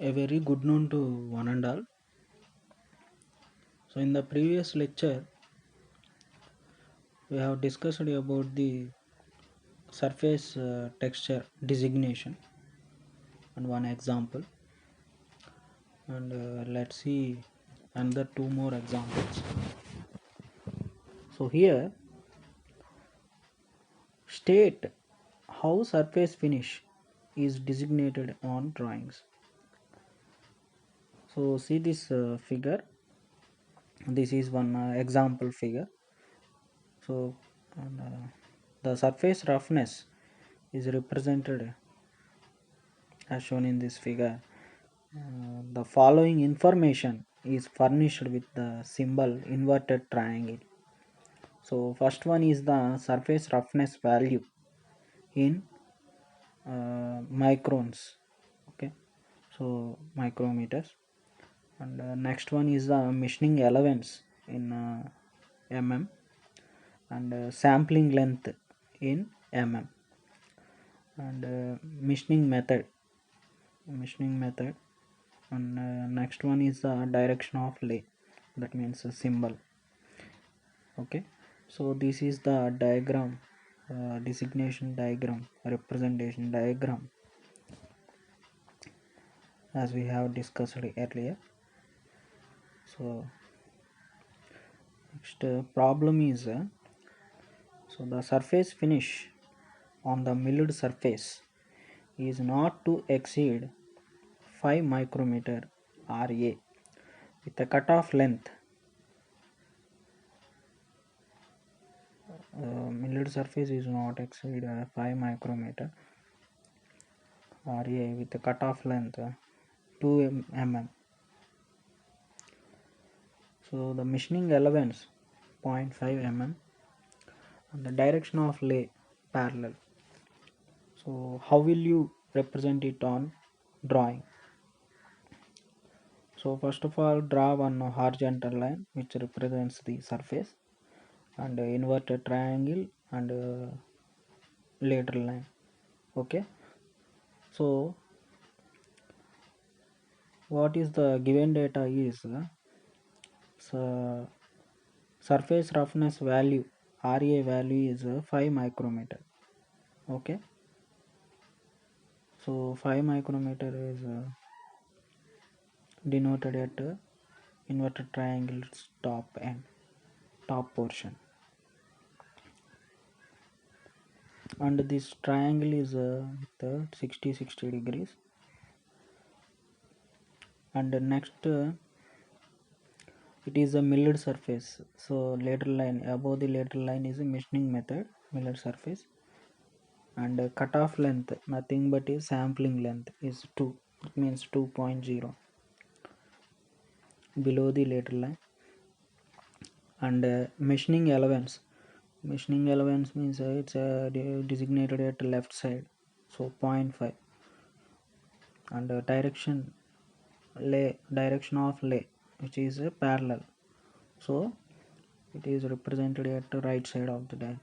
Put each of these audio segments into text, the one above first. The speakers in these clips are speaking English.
A very good noon to one and all. So, in the previous lecture, we have discussed about the surface texture designation and one example, and let's see another two more examples. So, here state how surface finish is designated on drawings. So, see this figure. This is one example figure. So, and, the surface roughness is represented as shown in this figure. The following information is furnished with the symbol inverted triangle. So first one is the surface roughness value in microns. Okay, so micrometers, and next one is the machining allowance in mm, and sampling length in mm, and machining method, and next one is the direction of lay, that means a symbol. Okay, so this is the diagram, designation diagram, representation diagram, as we have discussed earlier. So next problem is so the surface finish on the milled surface is not to exceed 5 micrometer Ra with a cutoff length. Milled surface is not exceed 5 micrometer Ra with a cutoff length 2 mm. So the machining allowance 0.5 mm and the direction of lay parallel. So how will you represent it on drawing? So first of all, draw one horizontal line which represents the surface, and inverted triangle, and lateral line. Okay, so what is the given data is so surface roughness value Ra value is 5 micrometer. Okay, so 5 micrometer is denoted at inverted triangle's top portion, and this triangle is with 60 degrees, and next it is a milled surface. So lateral line, above the lateral line is a machining method milled surface, and cutoff length nothing but is sampling length is 2, it means 2.0 below the lateral line, and machining allowance means it's designated at left side, so 0.5, and direction of lay which is parallel, so it is represented at the right side of the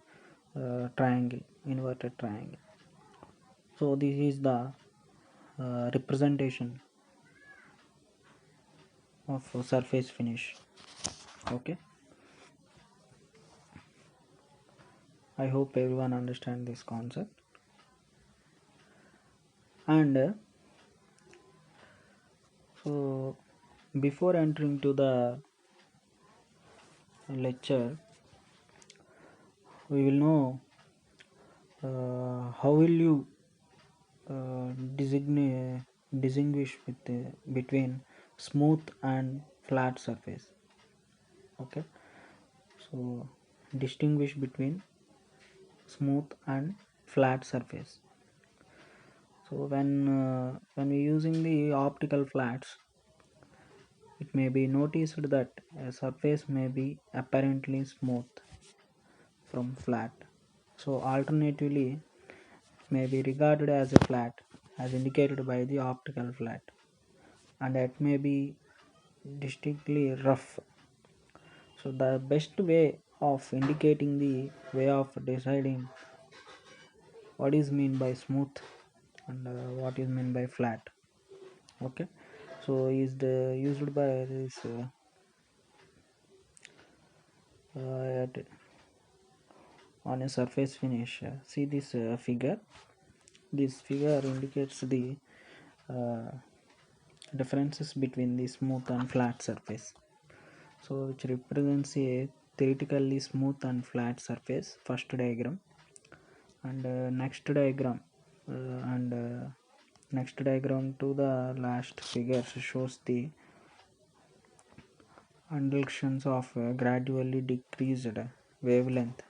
triangle, inverted triangle. So this is the representation of surface finish. Okay, I hope everyone understand this concept. And so before entering to the lecture, we will know how will you distinguish between smooth and flat surface. Okay, so distinguish between smooth and flat surface. So when we using the optical flats, it may be noticed that a surface may be apparently smooth from flat, so alternatively may be regarded as a flat as indicated by the optical flat, and it may be distinctly rough. So the best way of indicating the way of deciding what is mean by smooth and what is meant by flat. Okay, So is the used by this on a surface finish. See this figure. This figure indicates the uh, differences between the smooth and flat surface. So which represents a theoretically smooth and flat surface. First diagram, and next diagram, and next diagram to the last figure shows the undulations of gradually decreased wavelength,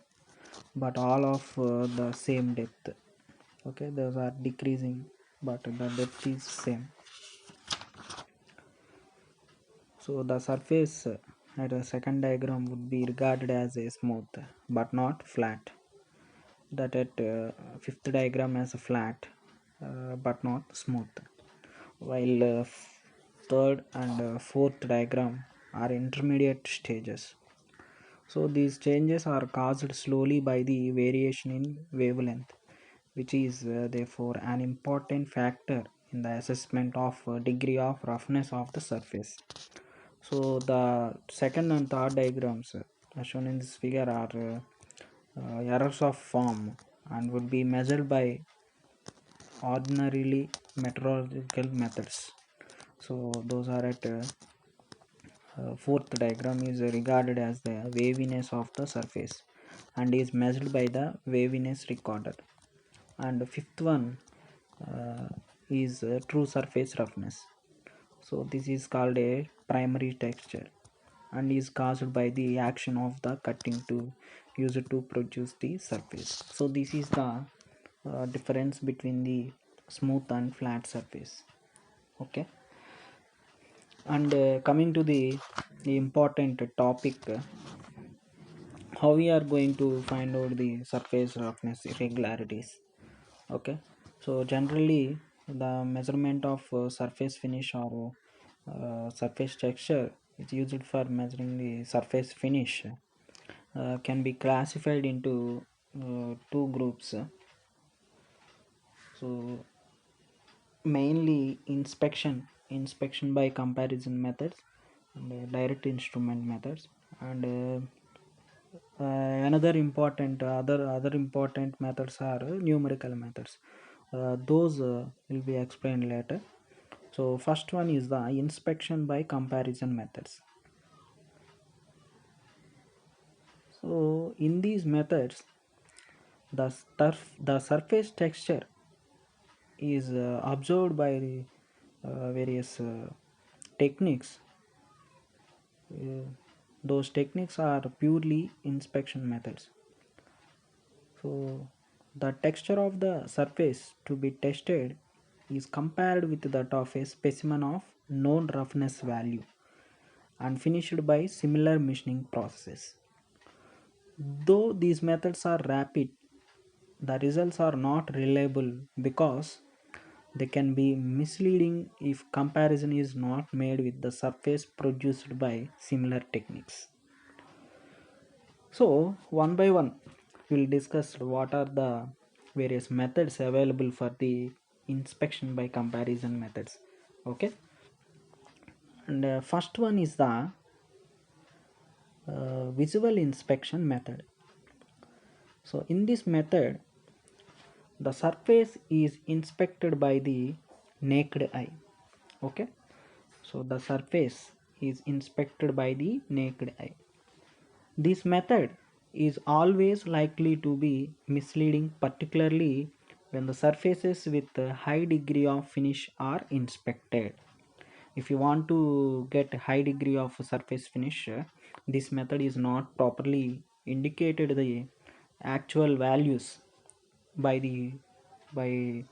but all of the same depth. Okay, those are decreasing, but the depth is same. So the surface at a second diagram would be regarded as a smooth but not flat. That at fifth diagram as a flat but not smooth. While third and fourth diagram are intermediate stages. So these changes are caused slowly by the variation in wavelength, which is therefore an important factor in the assessment of degree of roughness of the surface. So the second and third diagrams as shown in this figure are errors of form and would be measured by ordinarily meteorological methods. So those are at fourth diagram is regarded as the waviness of the surface and is measured by the waviness recorder. And fifth one uh, is true surface roughness. So this is called a primary texture and is caused by the action of the cutting to use it to produce the surface. So this is the difference between the smooth and flat surface. Okay, and coming to the important topic, how we are going to find out the surface roughness irregularities. Okay, so generally the measurement of surface finish or surface texture is used for measuring the surface finish can be classified into two groups. So mainly inspection by comparison methods and direct instrument methods, and another important other important methods are numerical methods. Those will be explained later. So first one is the inspection by comparison methods. So in these methods, the surface texture is observed by various techniques. Uh, those techniques are purely inspection methods. So the texture of the surface to be tested is compared with that of a specimen of known roughness value and finished by similar machining processes. Though these methods are rapid, the results are not reliable because they can be misleading if comparison is not made with the surface produced by similar techniques. So, one by one, we'll discuss what are the various methods available for the inspection by comparison methods. Okay, and first one is the visual inspection method. So, in this method, the surface is inspected by the naked eye. Okay, so the surface is inspected by the naked eye. This method is always likely to be misleading, particularly when the surfaces with a high degree of finish are inspected. If you want to get a high degree of surface finish, this method is not properly indicated the actual values by the by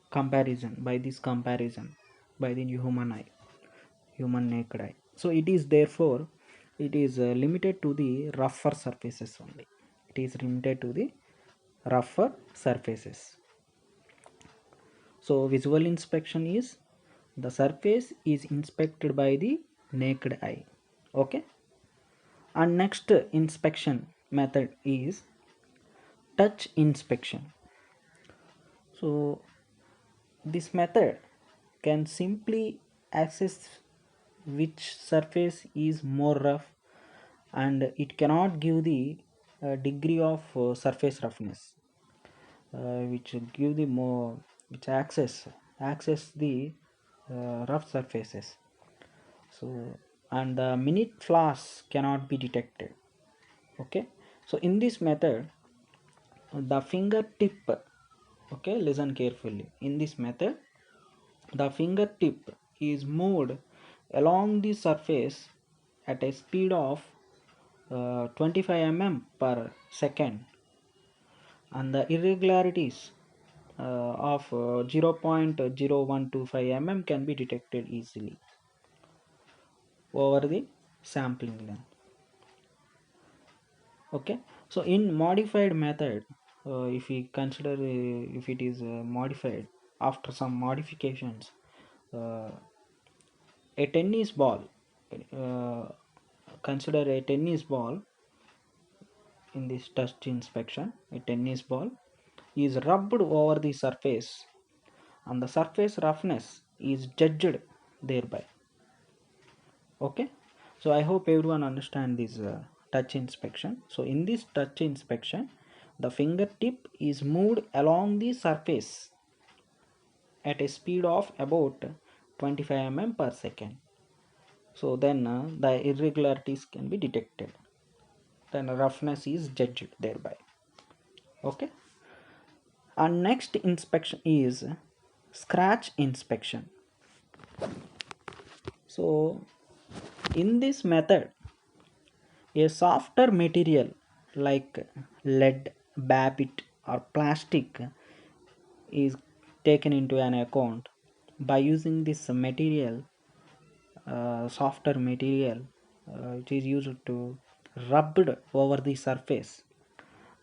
comparison by the human naked eye. So it is therefore it is limited to the rougher surfaces only. It is limited to the rougher surfaces. So visual inspection is the surface is inspected by the naked eye. Okay, and next inspection method is touch inspection. So this method can simply assess which surface is more rough, and it cannot give the degree of surface roughness, which give the more, which access the rough surfaces. So, and the minute flaws cannot be detected. Okay, so in this method, the fingertip, okay, listen carefully, in this method the fingertip is moved along the surface at a speed of 25 mm per second, and the irregularities of 0.0125 mm can be detected easily over the sampling length. Okay, so in modified method, if we consider if it is modified after some modifications, uh, a tennis ball, uh, consider a tennis ball in this touch inspection, a tennis ball is rubbed over the surface and the surface roughness is judged thereby. Okay, so I hope everyone understand this touch inspection. So in this touch inspection, the fingertip is moved along the surface at a speed of about 25 mm per second. So then the irregularities can be detected, then roughness is judged thereby. Okay, and next inspection is scratch inspection. So in this method, a softer material like lead, babbitt, or plastic is taken into an account. By using this material, softer material, it is used to rubbed over the surface,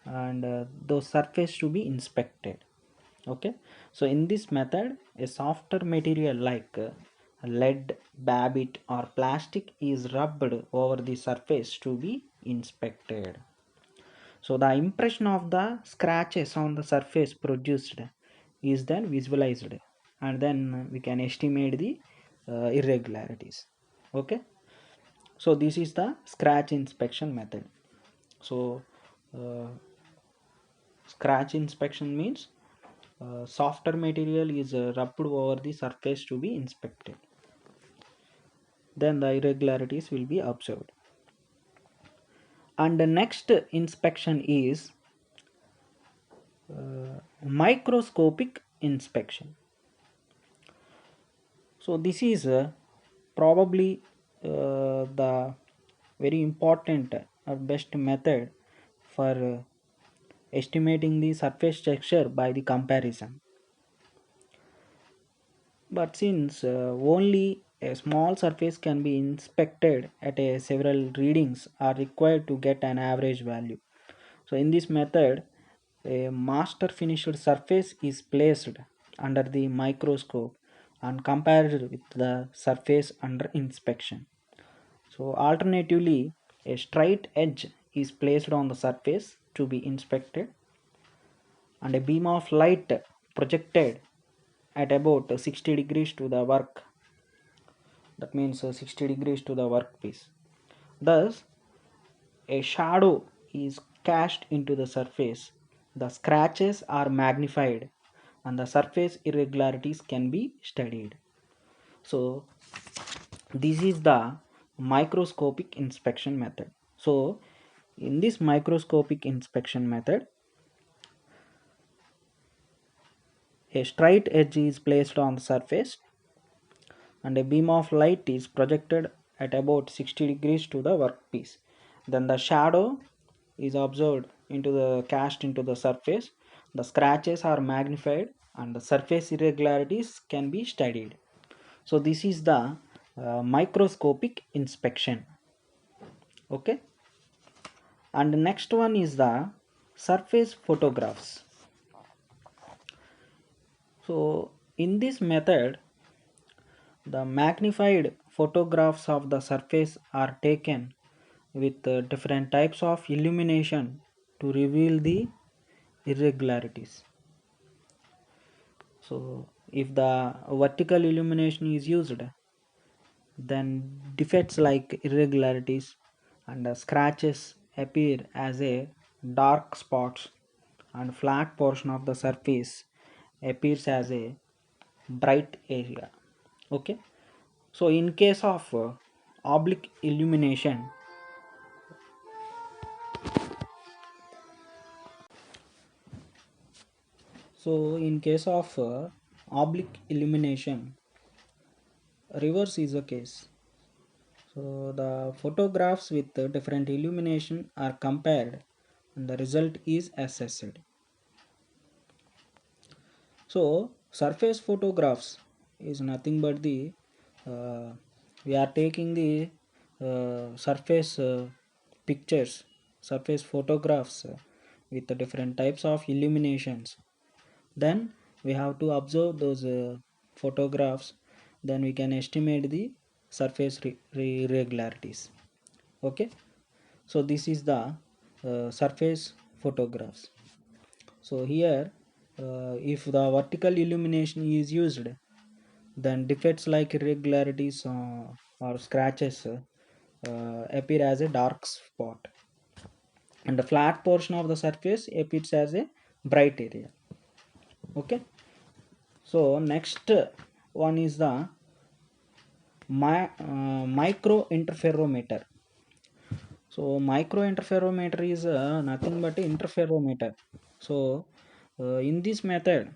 and those surface to be inspected. Okay, so in this method, a softer material like lead, babbitt, or plastic is rubbed over the surface to be inspected. So the impression of the scratches on the surface produced is then visualized, and then we can estimate the irregularities. Okay, so this is the scratch inspection method. So uh, scratch inspection means softer material is rubbed over the surface to be inspected, then the irregularities will be observed. And the next inspection is microscopic inspection. So this is probably the very important or best method for estimating the surface texture by the comparison. But since only a small surface can be inspected at a several readings are required to get an average value. So in this method, a master finished surface is placed under the microscope and compared with the surface under inspection. So alternatively, a straight edge is placed on the surface to be inspected, and a beam of light projected at about 60 degrees to the work, that means 60 degrees to the workpiece. Thus a shadow is cast into the surface, the scratches are magnified, and the surface irregularities can be studied. So this is the microscopic inspection method. So in this microscopic inspection method, a straight edge is placed on the surface and a beam of light is projected at about 60 degrees to the workpiece. Then the shadow is observed into the cast into the surface. The scratches are magnified and the surface irregularities can be studied. So this is the microscopic inspection. Okay. And the next one is the surface photographs. So in this method, the magnified photographs of the surface are taken with different types of illumination to reveal the irregularities. So if the vertical illumination is used, then defects like irregularities and scratches appear as a dark spots, and flat portion of the surface appears as a bright area. Okay, so in case of oblique illumination, oblique illumination, reverse is the case. So the photographs with different illumination are compared and the result is assessed. So surface photographs is nothing but the uh, we are taking the surface pictures, surface photographs with the different types of illuminations. Then we have to observe those photographs. Then we can estimate the surface irregularities. Okay, so this is the surface photographs. So here if the vertical illumination is used, then defects like irregularities or scratches appear as a dark spot, and the flat portion of the surface appears as a bright area. Okay, so next one is the micro interferometer. So micro interferometer is nothing but interferometer. So in this method,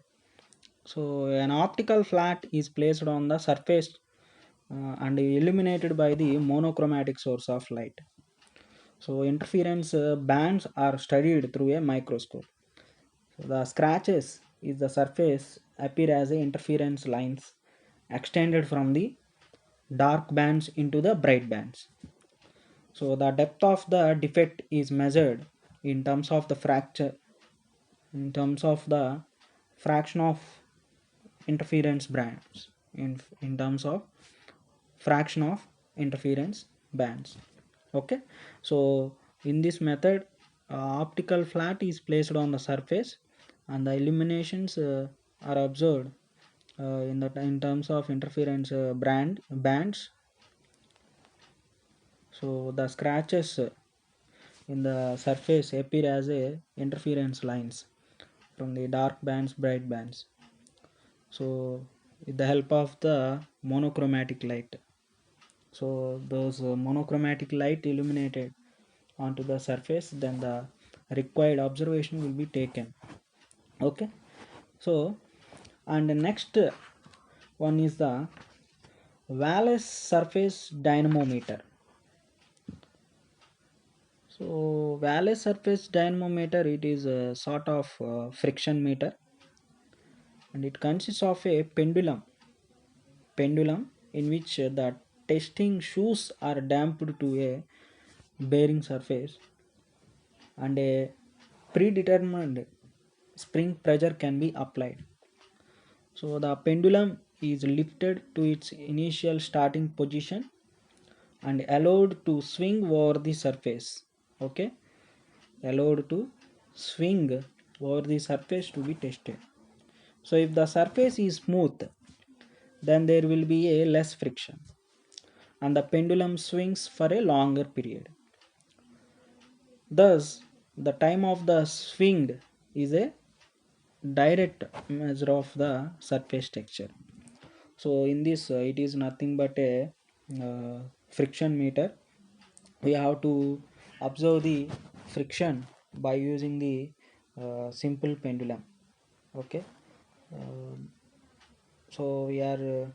so an optical flat is placed on the surface and illuminated by the monochromatic source of light. So interference bands are studied through a microscope. So the scratches is the surface appear as a interference lines extended from the dark bands into the bright bands. So the depth of the defect is measured in terms of the fracture, in terms of the fraction of interference bands, in terms of fraction of interference bands. Okay, so in this method optical flat is placed on the surface and the illuminations are observed in terms of interference bands. So the scratches in the surface appear as a interference lines from the dark bands bright bands. So with the help of the monochromatic light, so those monochromatic light illuminated onto the surface, then the required observation will be taken. Okay, so and the next one is the Wallace surface dynamometer. So Wallace surface dynamometer, it is a sort of friction meter, and it consists of a pendulum in which the testing shoes are damped to a bearing surface, and a predetermined spring pressure can be applied. So the pendulum is lifted to its initial starting position and allowed to swing over the surface. Okay, allowed to swing over the surface to be tested. So if the surface is smooth, then there will be a less friction and the pendulum swings for a longer period. Thus, the time of the swing is a direct measure of the surface texture. So in this it is nothing but a friction meter. We have to observe the friction by using the simple pendulum. Okay, uh, so we are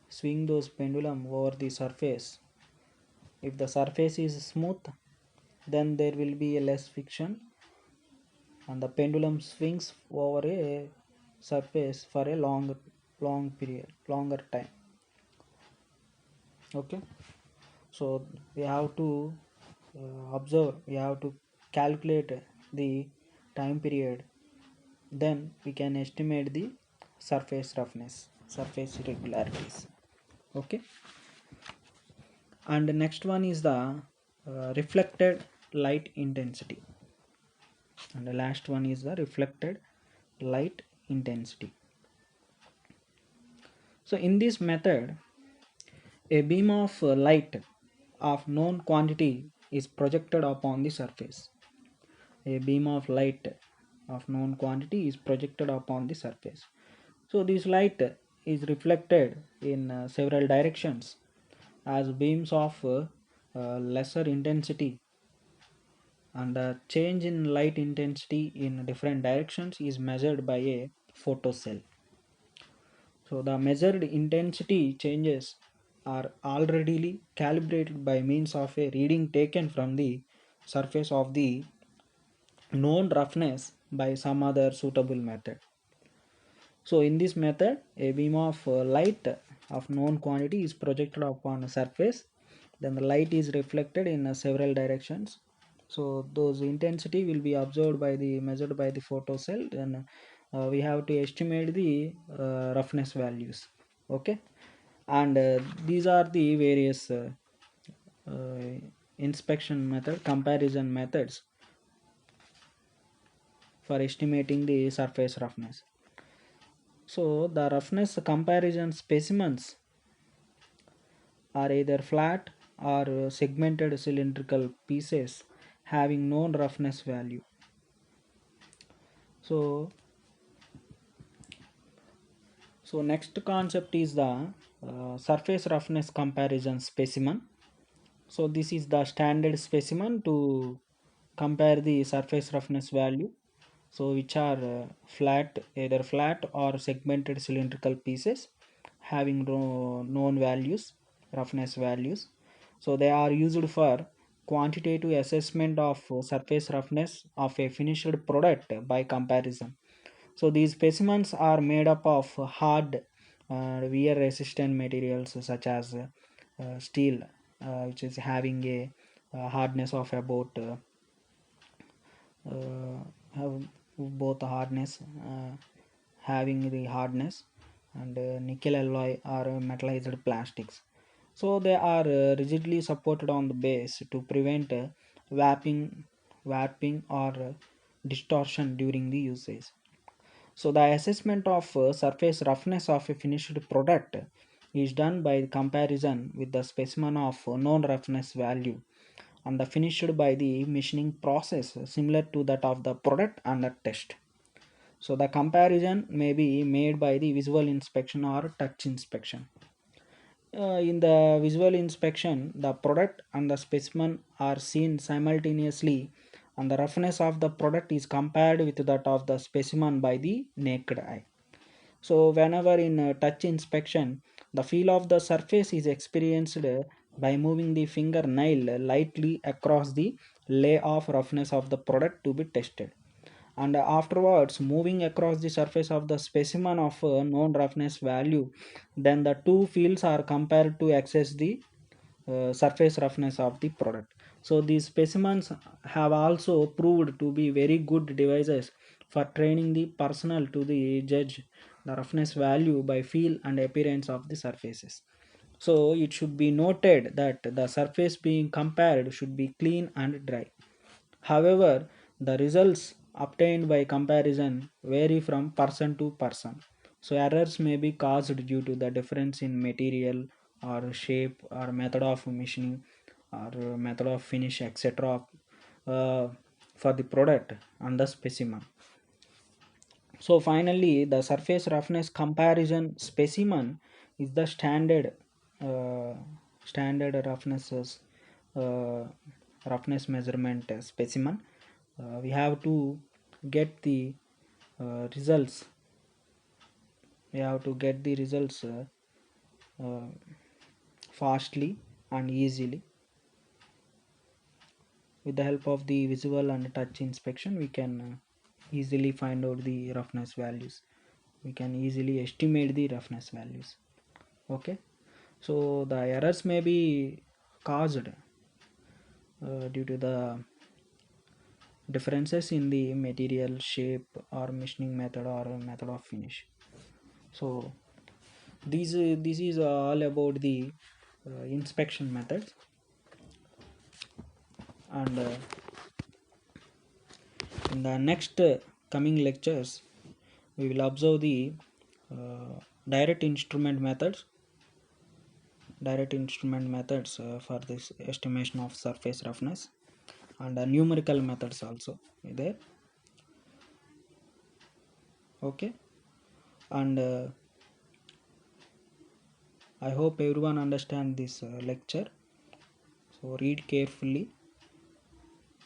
swing those pendulum over the surface. If the surface is smooth, then there will be a less friction and the pendulum swings over a surface for a longer time. Okay, so we have to observe, we have to calculate the time period, then we can estimate the surface roughness, surface irregularities. Okay, and the next one is the reflected light intensity, and the last one is the reflected light intensity. So in this method A beam of light of known quantity is projected upon the surface. A beam of light of known quantity is projected upon the surface. So this light is reflected in several directions as beams of lesser intensity, and the change in light intensity in different directions is measured by a photocell. So the measured intensity changes are already calibrated by means of a reading taken from the surface of the known roughness by some other suitable method. So in this method, a beam of light of known quantity is projected upon a surface. Then the light is reflected in several directions. So those intensity will be observed by the measured by the photocell. Then we have to estimate the roughness values. Okay, and these are the various uh, inspection method comparison methods for estimating the surface roughness. So the roughness comparison specimens are either flat or segmented cylindrical pieces having known roughness value. So, so next concept is the surface roughness comparison specimen. So this is the standard specimen to compare the surface roughness value. So which are flat, either flat or segmented cylindrical pieces having known values, roughness values. So they are used for quantitative assessment of surface roughness of a finished product by comparison. So these specimens are made up of hard wear resistant materials such as steel, which is having a hardness of about have both hardness, having the hardness, and nickel alloy or metallized plastics. So they are rigidly supported on the base to prevent warping or distortion during the usage. So the assessment of surface roughness of a finished product is done by comparison with the specimen of known roughness value and the finished by the machining process similar to that of the product under test. So the comparison may be made by the visual inspection or touch inspection. In the visual inspection, the product and the specimen are seen simultaneously, and the roughness of the product is compared with that of the specimen by the naked eye. So, whenever in touch inspection, the feel of the surface is experienced by moving the fingernail lightly across the lay of roughness of the product to be tested, and afterwards moving across the surface of the specimen of known roughness value. Then the two fields are compared to access the surface roughness of the product. So these specimens have also proved to be very good devices for training the personnel to the judge the roughness value by feel and appearance of the surfaces. So it should be noted that the surface being compared should be clean and dry. However, the results obtained by comparison vary from person to person. So errors may be caused due to the difference in material or shape or method of machining or method of finish, etc. uh, for the product and the specimen. So finally, the surface roughness comparison specimen is the uh, standard uh, roughness measurement specimen. We have to get the results. We have to get the results uh, fastly and easily. With the help of the visual and touch inspection, we can easily find out the roughness values. We can easily estimate the roughness values. Okay, so the errors may be caused due to the differences in the material shape or machining method or method of finish. So this is all about the inspection methods, and in the next coming lectures we will observe the direct instrument methods direct instrument methods for this estimation of surface roughness, and numerical methods also there. Okay, and I hope everyone understand this lecture. So read carefully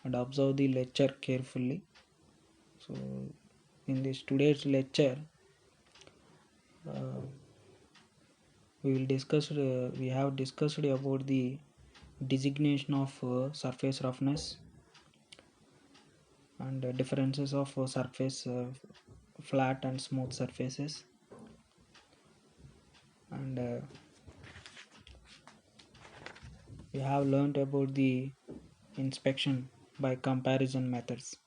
and observe the lecture carefully. So in this today's lecture, we have discussed about the designation of surface roughness and differences of surface flat and smooth surfaces, and we have learned about the inspection by comparison methods.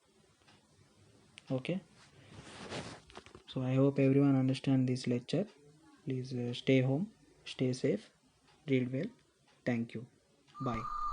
Okay, so I hope everyone understand this lecture. Please stay home, stay safe, read well. Thank you. Bye.